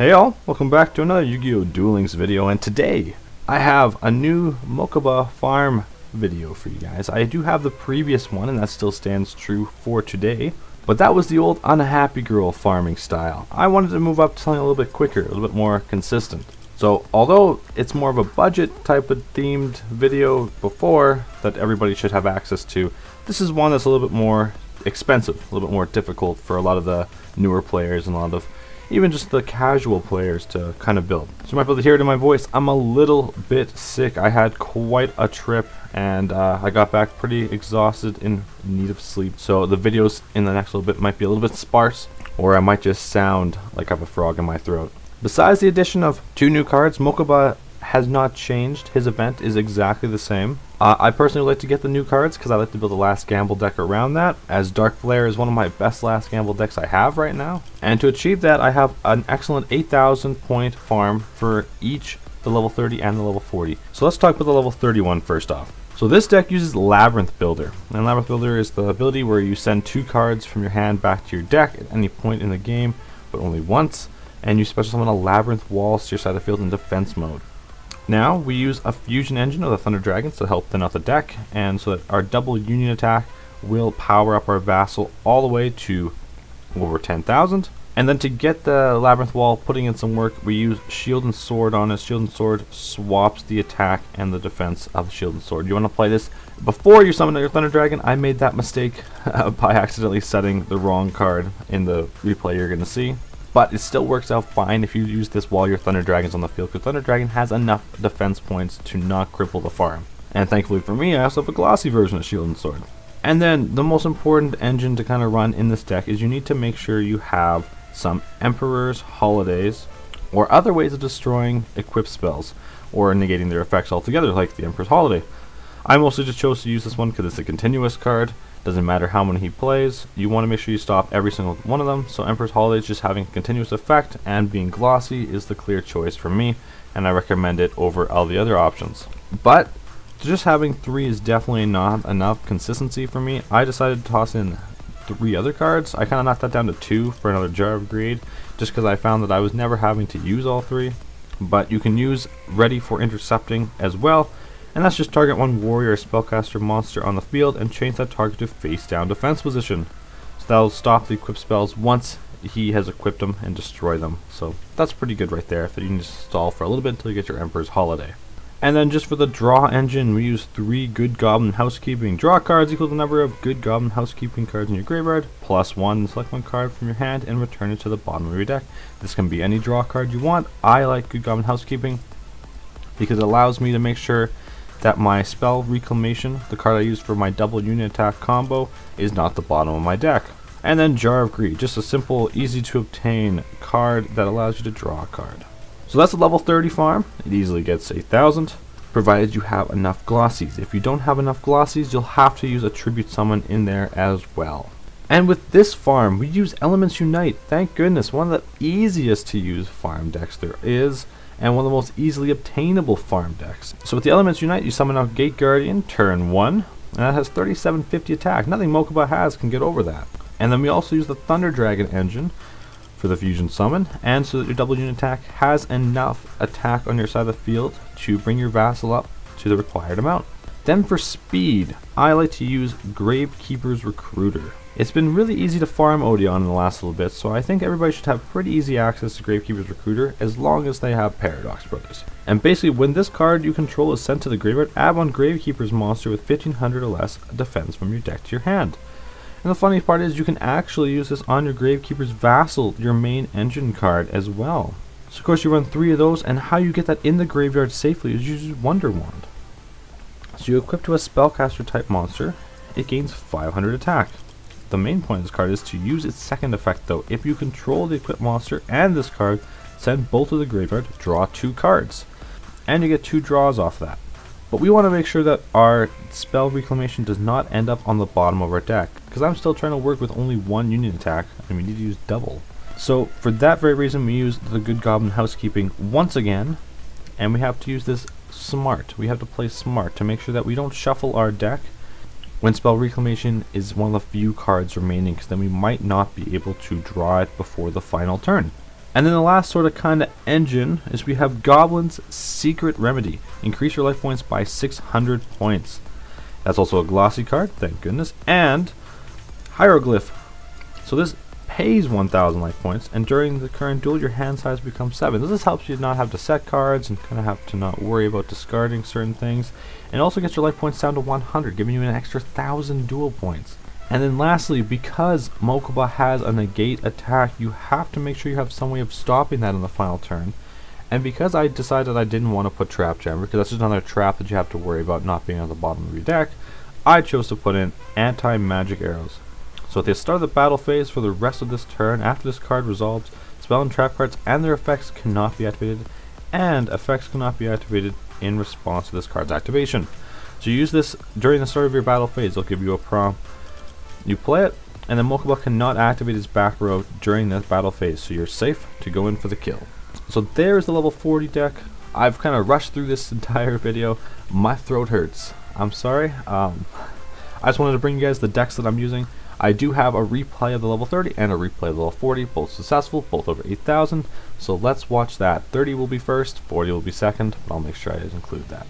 Hey all, welcome back to another Yu-Gi-Oh! Duel Links video, and today I have a new Mokuba farm video for you guys. I do have the previous one and that still stands true for today, but that was the old unhappy girl farming style. I wanted to move up to something a little bit quicker, a little bit more consistent. So although it's more of a budget type of themed video before that everybody should have access to, this is one that's a little bit more expensive, a little bit more difficult for a lot of the newer players and a lot of even just the casual players to kind of build. So you might be able to hear it in my voice, I'm a little bit sick. I had quite a trip and I got back pretty exhausted, in need of sleep. So the videos in the next little bit might be a little bit sparse, or I might just sound like I have a frog in my throat. Besides the addition of 2 new cards, Mokuba has not changed. His event is exactly the same. I personally like to get the new cards because I like to build a last gamble deck around that, as Dark Flare is one of my best last gamble decks I have right now. And to achieve that, I have an excellent 8,000 point farm for each the level 30 and the level 40. So let's talk about the level 31 first off. So this deck uses Labyrinth Builder, and Labyrinth Builder is the ability where you send 2 cards from your hand back to your deck at any point in the game, but only once, and you special summon a Labyrinth Wall to your side of the field in defense mode. Now we use a fusion engine of the Thunder Dragons to help thin out the deck, and so that our double union attack will power up our vassal all the way to over 10,000. And then to get the Labyrinth Wall putting in some work, we use Shield and Sword on it. Shield and Sword swaps the attack and the defense of Shield and Sword. You want to play this before you summon your Thunder Dragon. I made that mistake by accidentally setting the wrong card in the replay you're going to see. But it still works out fine if you use this while your Thunder Dragon's on the field, because Thunder Dragon has enough defense points to not cripple the farm. And thankfully for me, I also have a glossy version of Shield and Sword. And then the most important engine to kind of run in this deck is you need to make sure you have some Emperor's Holidays or other ways of destroying equipped spells or negating their effects altogether, like the Emperor's Holiday. I mostly just chose to use this one because it's a continuous card. Doesn't matter how many he plays, you want to make sure you stop every single one of them. So Emperor's Holiday is just having a continuous effect, and being glossy is the clear choice for me, and I recommend it over all the other options. But just having 3 is definitely not enough consistency for me. I decided to toss in 3 other cards. I kind of knocked that down to 2 for another Jar of Greed, just because I found that I was never having to use all 3. But you can use Ready for Intercepting as well. And that's just target 1 warrior or spellcaster monster on the field and change that target to face down defense position. So that'll stop the equipped spells once he has equipped them and destroy them. So that's pretty good right there. So you can just stall for a little bit until you get your Emperor's Holiday. And then just for the draw engine, we use 3 Good Goblin Housekeeping draw cards equal to the number of Good Goblin Housekeeping cards in your graveyard, plus 1, select 1 card from your hand and return it to the bottom of your deck. This can be any draw card you want. I like Good Goblin Housekeeping because it allows me to make sure that my Spell Reclamation, the card I use for my double unit attack combo, is not the bottom of my deck. And then Jar of Greed, just a simple, easy to obtain card that allows you to draw a card. So that's a level 30 farm. It easily gets 8,000, provided you have enough glossies. If you don't have enough glossies, you'll have to use a Tribute Summon in there as well. And with this farm, we use Elements Unite. Thank goodness, one of the easiest to use farm decks there is, and one of the most easily obtainable farm decks. So with the Elements Unite, you summon out Gate Guardian, turn 1, and that has 3750 attack. Nothing Mokuba has can get over that. And then we also use the Thunder Dragon engine for the fusion summon, and so that your double unit attack has enough attack on your side of the field to bring your vassal up to the required amount. Then for speed, I like to use Gravekeeper's Recruiter. It's been really easy to farm Odeon in the last little bit, so I think everybody should have pretty easy access to Gravekeeper's Recruiter as long as they have Paradox Brothers. And basically, when this card you control is sent to the graveyard, add 1 Gravekeeper's monster with 1500 or less defense from your deck to your hand. And the funny part is you can actually use this on your Gravekeeper's Vassal, your main engine card as well. So of course you run 3 of those, and how you get that in the graveyard safely is you use Wonder Wand. So you equip to a Spellcaster type monster, it gains 500 attack. The main point of this card is to use its second effect though. If you control the equipped monster and this card, send both to the graveyard, draw 2 cards. And you get 2 draws off that. But we want to make sure that our Spell Reclamation does not end up on the bottom of our deck, because I'm still trying to work with only 1 union attack and we need to use double. So for that very reason we use the Good Goblin Housekeeping once again, and we have to use this smart. We have to play smart to make sure that we don't shuffle our deck when Spell Reclamation is one of the few cards remaining, because then we might not be able to draw it before the final turn. And then the last sort of kind of engine is we have Goblin's Secret Remedy. Increase your life points by 600 points. That's also a glossy card, thank goodness. And Hieroglyph. So this pays 1,000 life points, and during the current duel your hand size becomes 7. This helps you not have to set cards and kind of have to not worry about discarding certain things. And also gets your life points down to 100, giving you an extra 1,000 duel points. And then lastly, because Mokuba has a negate attack, you have to make sure you have some way of stopping that in the final turn. And because I decided I didn't want to put Trap Jammer, because that's just another trap that you have to worry about not being on the bottom of your deck, I chose to put in Anti-Magic Arrows. So at the start of the battle phase for the rest of this turn, after this card resolves, spell and trap cards and their effects cannot be activated, and effects cannot be activated in response to this card's activation. So you use this during the start of your battle phase. They'll give you a prompt. You play it, and then Mokuba cannot activate his back row during this battle phase, so you're safe to go in for the kill. So there's the level 40 deck. I've kind of rushed through this entire video. My throat hurts. I'm sorry. I just wanted to bring you guys the decks that I'm using. I do have a replay of the level 30 and a replay of the level 40, both successful, both over 8,000. So let's watch that. 30 will be first, 40 will be second, but I'll make sure I include that.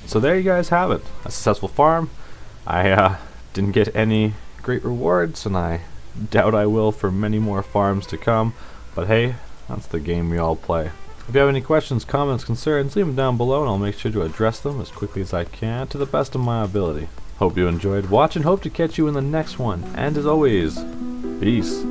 So there you guys have it, a successful farm. I didn't get any great rewards, and I doubt I will for many more farms to come, but hey, that's the game we all play. If you have any questions, comments, concerns, leave them down below and I'll make sure to address them as quickly as I can to the best of my ability. Hope you enjoyed watching, hope to catch you in the next one, and as always, peace.